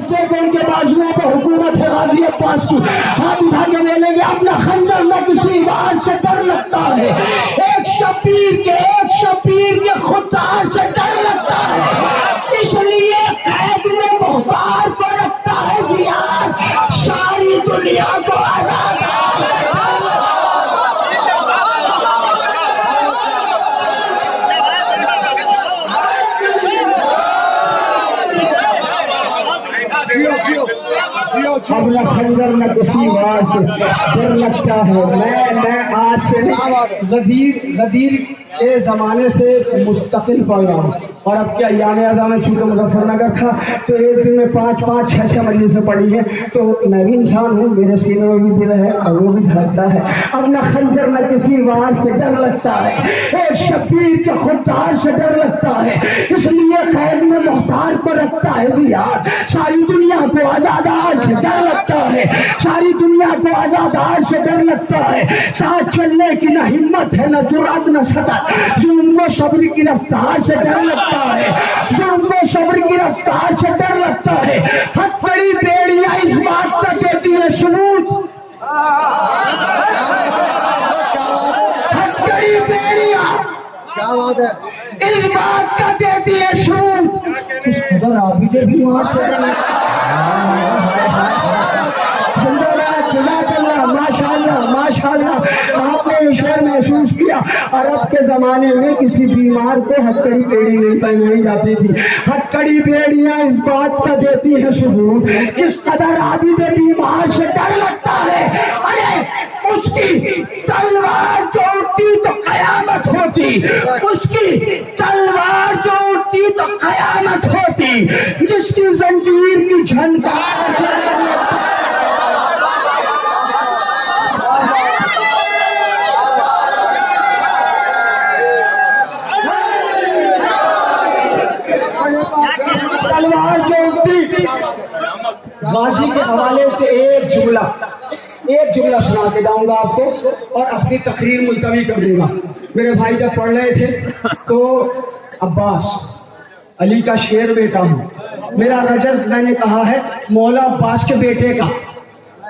हफ्ते को उनके बाजुओं पर हुकूमत है गाजी अब्बास की, हाथ उठा के बोलेंगे अपना खंजर न किसी वार से डर लगता है, एक शबीर के खुदार से डर लगता है, इसलिए कैद में मुख्तार को रखता है जियाद, सारी दुनिया को आजाद। अपना खंजर न किसी वार से डर लगता है, मैं आज से गदीर के ज़माने से मुस्तकिल पढ़ रहा हूँ। और अब क्या यानी अज़ा में चूँकि मुजफ्फरनगर था तो एक दिन में 5-5, 6-6 मजलिसें पढ़ी हैं, तो मैं भी इंसान हूँ, मेरे सीने में भी दिल है और वो भी धड़कता है। अपना खंजर न किसी वार से डर लगता है, एक शबीर के खुदार से डर लगता है, इसलिए कैद में मुख्तार को रखता है जियाद, सारी दुनिया को आज़ादार से डर लगता है, सारी दुनिया को आज़ादार से डर लगता है, साथ चलने की न हिम्मत है न जुर्अत न सदर, जुल्म को सब्र की रफ्तार से डर लगता है, जुल्म को सब्र की रफ्तार से डर लगता है, हथकड़ी बेड़ियां इस बात का देती है सबूत, हथकड़ी बेड़ियां क्या बात है इस बात का देती है सबूत, इस कदर आबिदे भी वहां माशाअल्लाह आपने विषय महसूस किया। अरब के जमाने में किसी बीमार को हथकड़ी बेड़ी नहीं पहनाई जाती थी, हथकड़ी बेड़ियां इस बात का देती है सबूत, किस कदर आबिदे बीमार से डर लगता है। अरे उसकी तलवार जो उठती तो कयामत होती, उसकी तलवार जो उठती तो कयामत होती, जिसकी जंजीर की झनकार तलवार जो उठती। गाजी के हवाले से एक जुमला सुना के जाऊंगा आपको और अपनी तकरीर मुलतवी कर दूंगा। मेरे भाई जब पढ़ रहे थे तो अब्बास अली का शेर बेटा हूँ, मेरा रजस मैंने कहा है मौला अब्बास के बेटे का,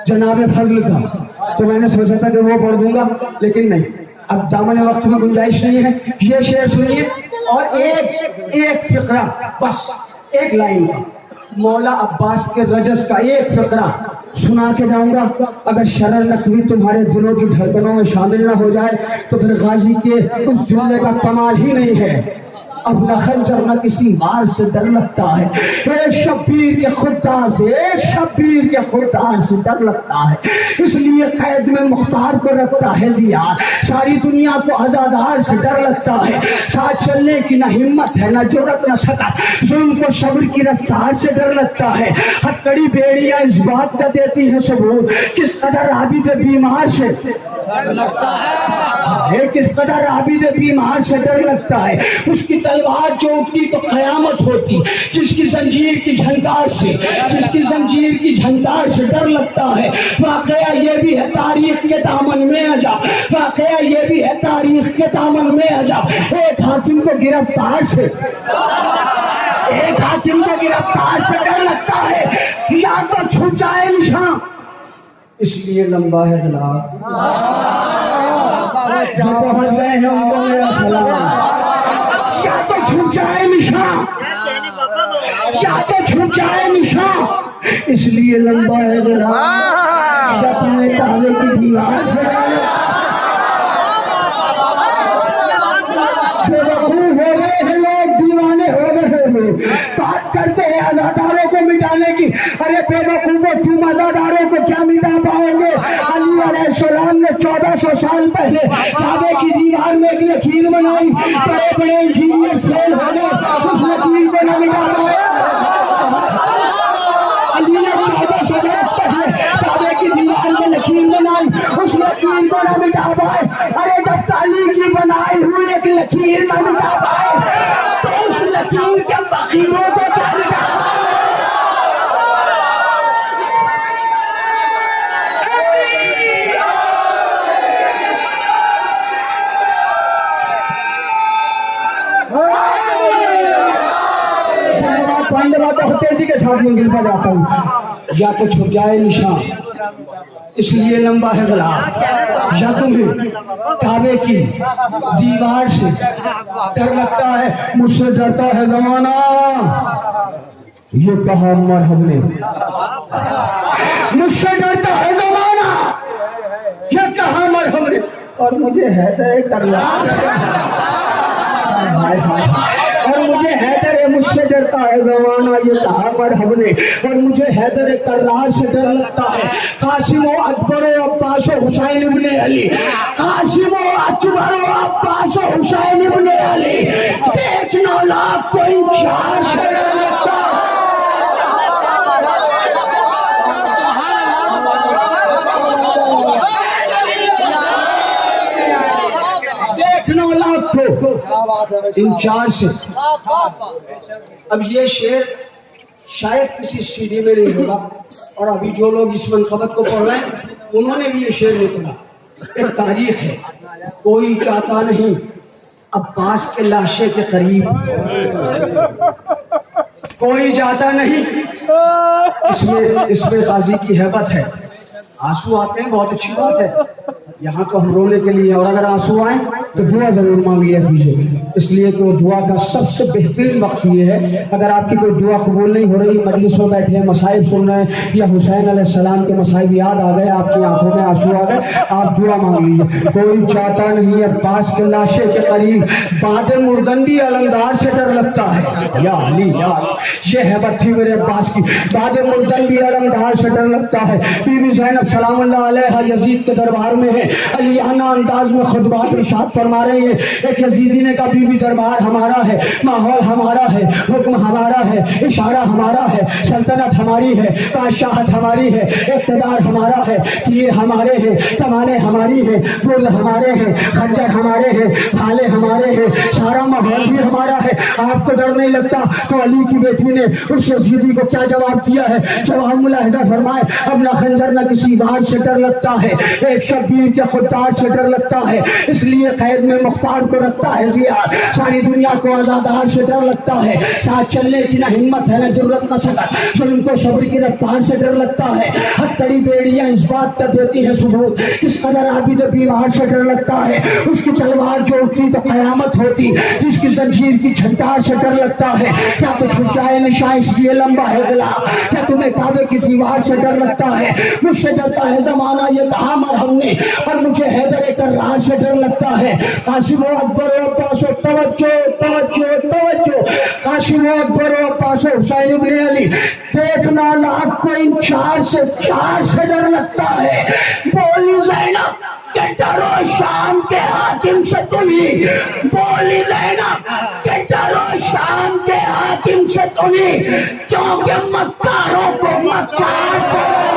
जनाब फजल का, तो मैंने सोचा था कि वो पढ़ दूंगा, लेकिन नहीं, अब दामन वक्त में गुंजाइश नहीं है। ये शेर सुनिए और एक फिक्रा, बस एक लाइन का, मौला अब्बास के रजस का एक फिक्रा सुना के जाऊंगा। अगर शरर नकवी तुम्हारे दिलों की धड़कनों में शामिल ना हो जाए तो फिर गाजी के उस जुमले का कमाल ही नहीं है। अपना खंजर न किसी वार से डर लगता है, एक शब्बीर के खुदार से, एक शब्बीर के खुदार से डर लगता है, इसलिए कैद में मुख्तार को रखता है जियाद, सारी दुनिया को आजादार से डर लगता है, साथ चलने की न हिम्मत है न जुर्रत न सकत, जुल्म को सब्र की रफ्तार से डर लगता है। हथकड़ी बेड़ियां इस बात का देती है सबूत, किस कदर आबिद बीमार से डर लगता है, किस कदर आबिद बीमार से डर लगता है। उसकी तलवार जो उठती तो कयामत होती, जिसकी जंजीर की झंकार से, जिसकी जंजीर की झंकार से डर लगता है। वाकया ये भी है तारीख के दामन में अजब, वाकया ये भी है तारीख के दामन में अजब, एक हाकिम को गिरफ्तार से, एक हाकिम को गिरफ्तार से डर लगता है, या तो छूट जाए निशान, इसलिए लंबा है गिलाफ, जो पहुंच गए हैं उनको मेरा सलाम। या तो छूट जाए निशान, या तो छूट जाए निशान, इसलिए लंबा है गिलाफ, अपने ताले की दीवार से बेवकूफ हो गए हैं लोग, दीवाने हो गए हैं लोग, बात करते हैं अज़ादारों को मिटाने की। अरे बेवकूफों, तुम अज़ादारों को क्या मिटा पाओगे? अली अलैहिस्सलाम ने 1400 साल पहले काबे की दीवार में एक लकीर बनाई, बड़े बड़े इंजीनियर फेल हो गए, उस लकीर को न मिटा पाए। अली ने 1400 बरस पहले काबे की दीवार में लकीर बनाई, उस लकीर को न मिटा पाए। अरे जब ताली की बनाई हुई एक लकीर न मिटा पाए तो उस लकीर के फकीरों को क्या मिटा पाए? पांडवा तो तेजी के साथ तक मंजिल पर जाता हूँ, या तो छुप जाए निशान, इसलिए लंबा है गला, या तुम्हें काबे की दीवार से डर लगता है, मुझसे डरता है जमाना, ये कहा मरहम ने, मुझसे डरता है जमाना, ये कहा मरहम ने, और मुझे हैदर करलार, और मुझे हैदर मुझसे डरता है जमाना, ये कहा मरहम ने, और मुझे हैदर करलार से डर लगता है। कासिम अकबर अब्बास हुसैन इब्ने अली, कासिम अकबर अब्बास हुसैन इब्ने अली, देख 9 लाख को इंचार्ज से डर लगता है। देख 9 लाख को इंचार्ज से। अब ये शेर शायद किसी सीडी में नहीं होगा, और अभी जो लोग इस मनकबत को पढ़ रहे हैं उन्होंने भी ये शेर नहीं पढ़ा। एक तारीख है, कोई चाहता नहीं अब्बास के लाशे के करीब, कोई जाता नहीं, इसमें गाजी की हैबत है। आंसू आते हैं, बहुत अच्छी बात है, यहाँ तो हम रोने के लिए, और अगर आंसू आए तो दुआ जरूर मांग लिया कीजिए, इसलिए कि वो दुआ का सबसे बेहतरीन वक्त ये है। अगर आपकी कोई दुआ कबूल नहीं हो रही, मजलिस में बैठे हैं, मसाइब सुन रहे हैं, या हुसैन अलैहिस्सलाम के मसाइब याद आ गए, आपकी आंखों में आंसू आ गए, आप दुआ मांग लीजिए। कोई चाहता नहीं अब्बास के लाशे के करीब, बाद मुर्दंदी अलमदार से डर लगता है। या अली यार, ये हैबत थी मेरे अब्बास की, बाद मुर्दंदी अलमदार से डर लगता है। बीबी ज़ैनब सलामुल्लाह अलैहा यजीद के दरबार में है, अलियाना अंदाज में खुतबात इरशाद फरमा रही है। एक यजीदी ने कहा, बीबी दरबार हमारा है, माहौल हमारा है, हुक्म हमारा है, इशारा हमारा है, सल्तनत हमारी है, बादशाहत हमारी है, इक़्तिदार हमारा है, तीर हमारे हैं, कमाने हमारी है, गुल हमारे हैं, खंजर हमारे हैं, भाले हमारे हैं, सारा माहौल भी हमारा है, आपको डर नहीं लगता? तो अली की बेटी ने उस यजीदी को क्या जवाब दिया है? जवाब मुलाहिजा फरमाए, अब ना खंजर न किसी वार से डर लगता है, एक शब्बीर के खुददार से डर लगता है, इसलिए कैद में मुख्तार को रखता है ज़ियाद, सारी दुनिया को आज़ादार से डर लगता है, साथ चलने की ना हिम्मत है, ना जुर्रत, ना सकत, जुल्म को सब्र की रफ्तार से डर लगता है। हथकड़ी बेड़ियां इस बात तक देती है सबूत, किस कदर आबिद बीमार से डर लगता है, उसकी तलवार जो उठती तो कयामत होती, जिसकी जंजीर की झंकार से डर लगता है। क्या तो छुप जाए निशान इसलिए लंबा है गला, क्या तुम्हें काबे की दीवार से डर लगता है? मुझसे डरता है जमाना, ये कहा मरहम ने, और मुझे हैदर कररार से डर लगता है। कासिम अकबर अब्बास तवज्जो तवज्जो तवज्जो, कासिम अकबर अब्बास हुसैन इब्ने अली, देख 9 लाख को इंचार्ज से 4 से डर लगता है। बोली ज़ैनब के डरो शाम के हाकिम से तुम्ही, बोली ज़ैनब के डरो शाम के हाकिम से तुम्ही, क्योंकि मक्कारों को मक्कार